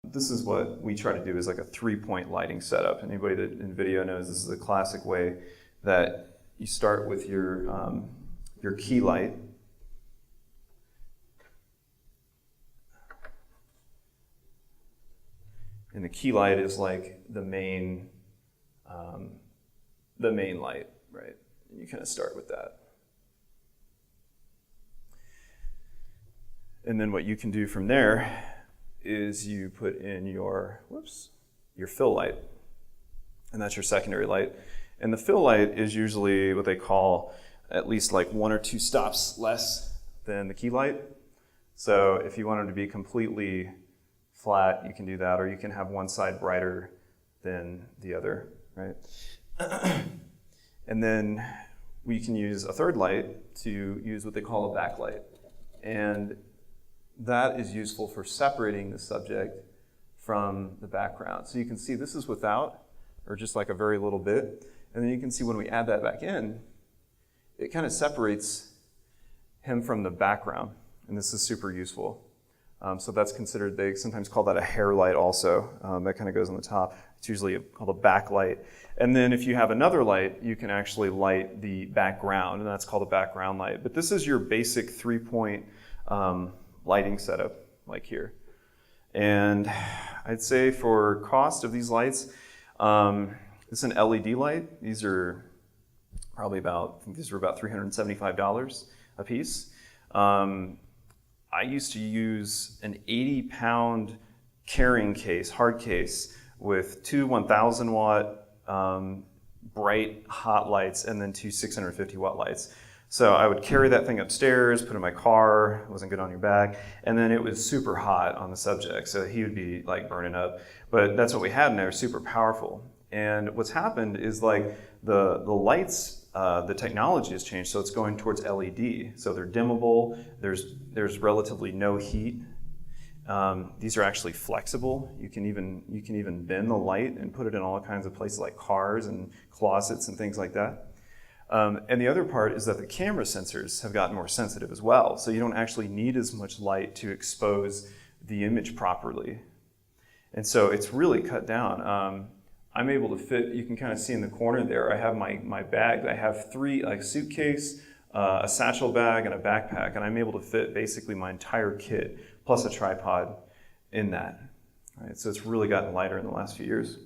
This is what we try to do, is like a 3-point lighting setup. Anybody that in video knows this is a classic way that you start with your key light. And the key light is like the main light, right? And you kind of start with that. And then what you can do from there is you put in your fill light. And that's your secondary light. And the fill light is usually what they call at least like 1 or 2 stops less than the key light. So if you want it to be completely flat, you can do that, or you can have one side brighter than the other, right? And then we can use a third light to use what they call a backlight. And that is useful for separating the subject from the background. So you can see this is without, or just like a very little bit. And then you can see when we add that back in, it kind of separates him from the background. And this is super useful. So that's considered, they sometimes call that a hair light also. That kind of goes on the top. It's usually called a backlight. And then if you have another light, you can actually light the background, and that's called a background light. But this is your basic 3-point lighting setup, like here. And I'd say for cost of these lights, this is an LED light. These are probably about $375 a piece. I used to use an 80-pound carrying case, hard case, with 2 1,000-watt bright hot lights and then 2 650-watt lights. So I would carry that thing upstairs, put it in my car, it wasn't good on your back, and then it was super hot on the subject, so he would be like burning up. But that's what we had, and they were super powerful. And what's happened is like the lights, the technology has changed, so it's going towards LED. So they're dimmable, there's relatively no heat. These are actually flexible. You can even bend the light and put it in all kinds of places like cars and closets and things like that. And the other part is that the camera sensors have gotten more sensitive as well. So you don't actually need as much light to expose the image properly. And so it's really cut down. I'm able to fit, you can kind of see in the corner there, I have my bag. I have 3, like suitcase, a satchel bag, and a backpack. And I'm able to fit basically my entire kit, plus a tripod in that. Right? So it's really gotten lighter in the last few years.